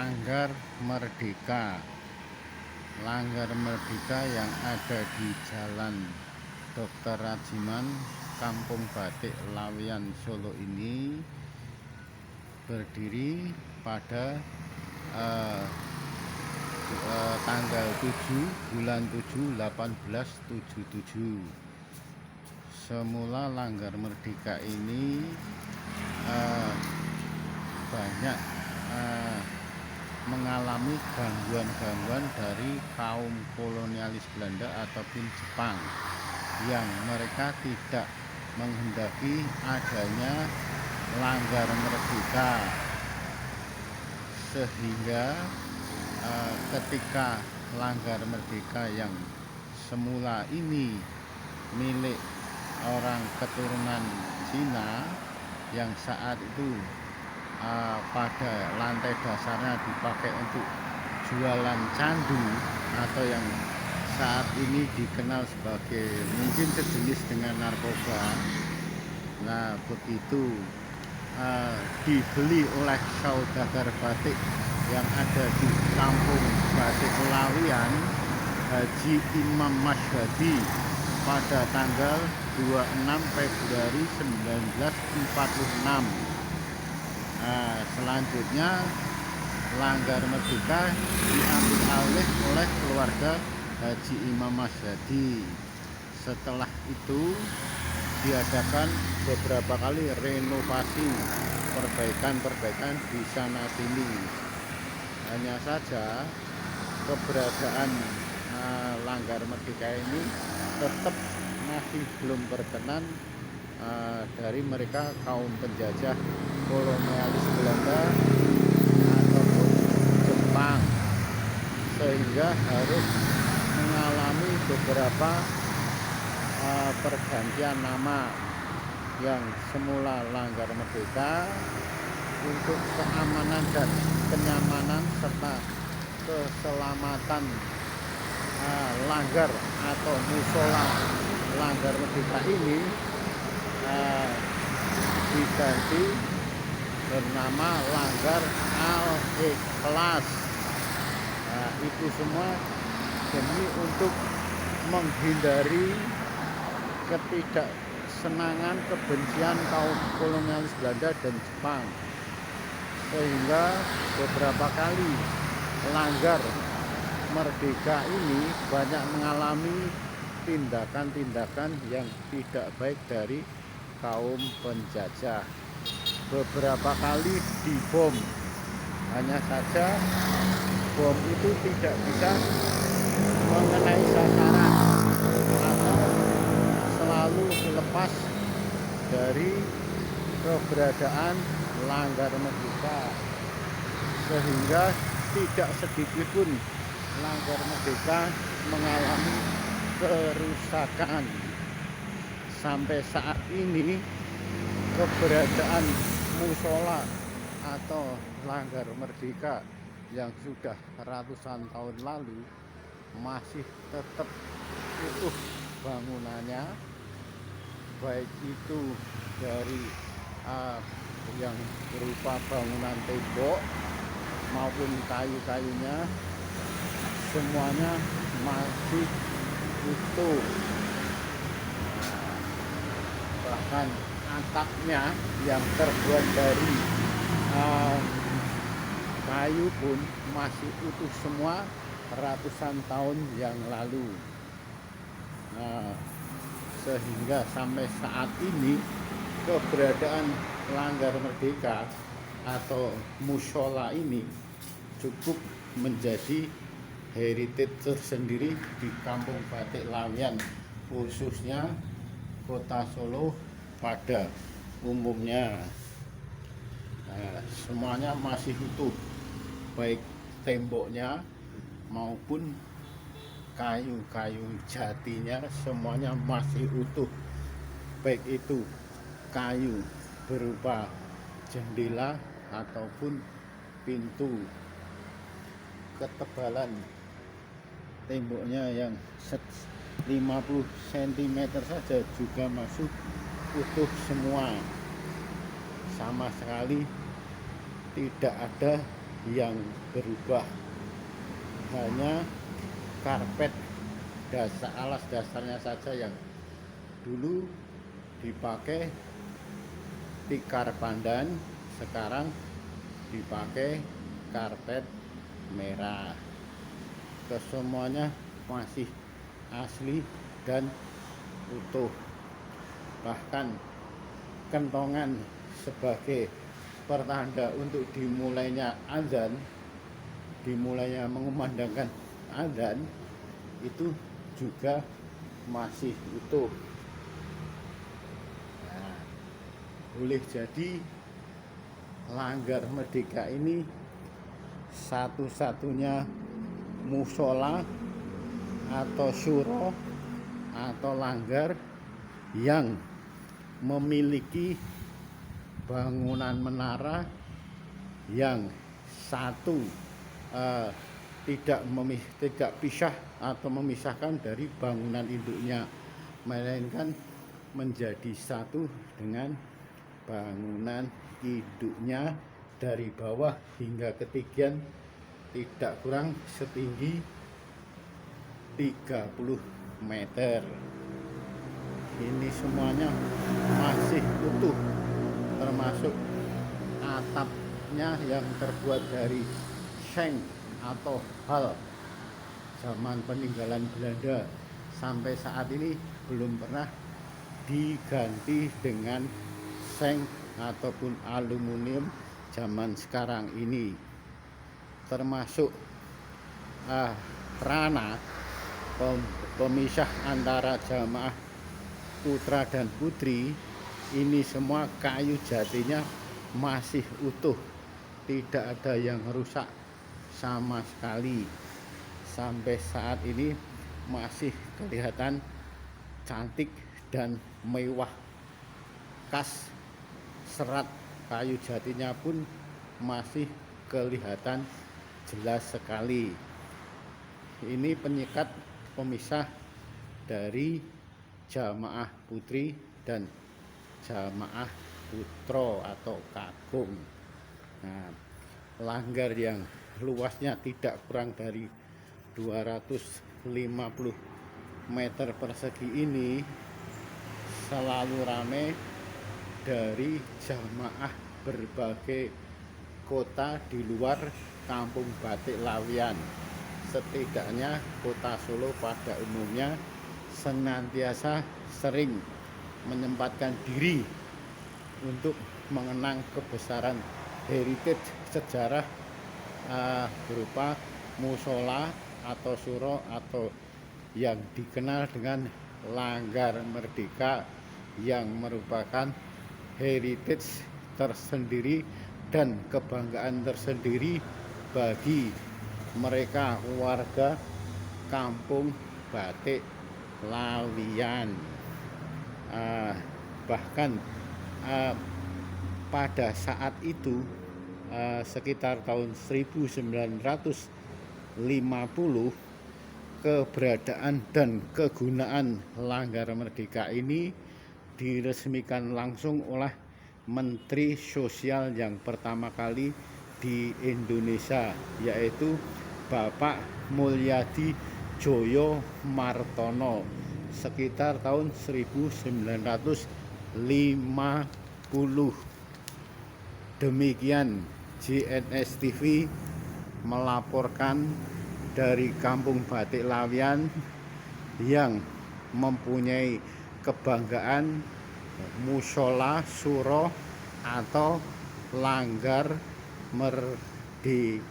Langgar Merdeka. Langgar Merdeka yang ada di Jalan Dr. Rajiman, Kampung Batik Laweyan, Solo ini berdiri pada tanggal 7 bulan 7 1877. Semula Langgar Merdeka ini banyak mengalami gangguan-gangguan dari kaum kolonialis Belanda ataupun Jepang, yang mereka tidak menghendaki adanya Langgar Merdeka, sehingga ketika Langgar Merdeka yang semula ini milik orang keturunan Cina, yang saat itu pada lantai dasarnya dipakai untuk jualan candu atau yang saat ini dikenal sebagai mungkin sejenis dengan narkoba. Nah, begitu dibeli oleh saudagar batik yang ada di Kampung Batik Laweyan, Haji Imam Masyhadi, pada tanggal 26 Februari 1946. Selanjutnya Langgar Merdeka diambil alih oleh keluarga Haji Imam Masyhadi. Setelah itu diadakan beberapa kali renovasi, perbaikan di sana sini. Hanya saja keberadaan Langgar Merdeka ini tetap masih belum berkenan dari mereka kaum penjajah kolonialis Belanda ataupun Jepang, sehingga harus mengalami beberapa pergantian nama. Yang semula Langgar Merdeka untuk keamanan dan kenyamanan serta keselamatan langgar atau musola Langgar Merdeka ini diganti bernama Langgar Al-Ikhlas. Itu semua demi untuk menghindari ketidaksenangan, kebencian kaum kolonialis Belanda dan Jepang, sehingga beberapa kali Langgar Merdeka ini banyak mengalami tindakan-tindakan yang tidak baik dari kaum penjajah. Beberapa kali dibom, hanya saja bom itu tidak bisa mengenai sasaran atau selalu lepas dari keberadaan Langgar Merdeka, sehingga tidak sedikit pun Langgar Merdeka mengalami kerusakan. Sampai saat ini keberadaan musola atau Langgar Merdeka yang sudah ratusan tahun lalu masih tetap utuh bangunannya, baik itu dari yang berupa bangunan tembok maupun kayu-kayunya, semuanya masih utuh. Bahkan atapnya yang terbuat dari kayu pun masih utuh semua ratusan tahun yang lalu. Sehingga sampai saat ini keberadaan Langgar Merdeka atau musola ini cukup menjadi heritage tersendiri di Kampung Batik Laweyan, khususnya Kota Solo pada umumnya. Semuanya masih utuh, baik temboknya maupun kayu-kayu jatinya, semuanya masih utuh, baik itu kayu berupa jendela ataupun pintu. Ketebalan temboknya yang 50 cm saja juga masuk utuh semua, sama sekali tidak ada yang berubah, hanya karpet alas dasarnya saja yang dulu dipakai tikar pandan, sekarang dipakai karpet merah. Kesemuanya masih asli dan utuh. Bahkan kentongan sebagai pertanda untuk dimulainya mengumandangkan azan itu juga masih utuh. Nah, boleh jadi Langgar Merdeka ini satu-satunya musola atau syuro atau langgar yang memiliki bangunan menara yang satu tidak pisah atau memisahkan dari bangunan induknya, melainkan menjadi satu dengan bangunan induknya dari bawah hingga ketinggian tidak kurang setinggi 30 meter. Ini semuanya masih utuh, termasuk atapnya yang terbuat dari seng atau hal zaman peninggalan Belanda. Sampai saat ini belum pernah diganti dengan seng ataupun aluminium zaman sekarang ini. Termasuk rana pemisah antara jamaah putra dan putri, ini semua kayu jatinya masih utuh, tidak ada yang rusak sama sekali. Sampai saat ini masih kelihatan cantik dan mewah. Khas serat kayu jatinya pun masih kelihatan jelas sekali. Ini penyekat pemisah dari jamaah putri dan jamaah putro atau kagung. Nah, langgar yang luasnya tidak kurang dari 250 meter persegi ini selalu ramai dari jamaah berbagai kota di luar Kampung Batik Lawian. Setidaknya kota Solo pada umumnya senantiasa sering menyempatkan diri untuk mengenang kebesaran heritage sejarah berupa musola atau suro atau yang dikenal dengan Langgar Merdeka, yang merupakan heritage tersendiri dan kebanggaan tersendiri bagi mereka warga Kampung Batik Lawian. Bahkan pada saat itu sekitar tahun 1950, keberadaan dan kegunaan Langgar Merdeka ini diresmikan langsung oleh Menteri Sosial yang pertama kali di Indonesia, yaitu Bapak Mulyadi Joyo Martono sekitar tahun 1950. Demikian JNS TV melaporkan dari Kampung Batik Lawian yang mempunyai kebanggaan musola suro atau Langgar Merdeka.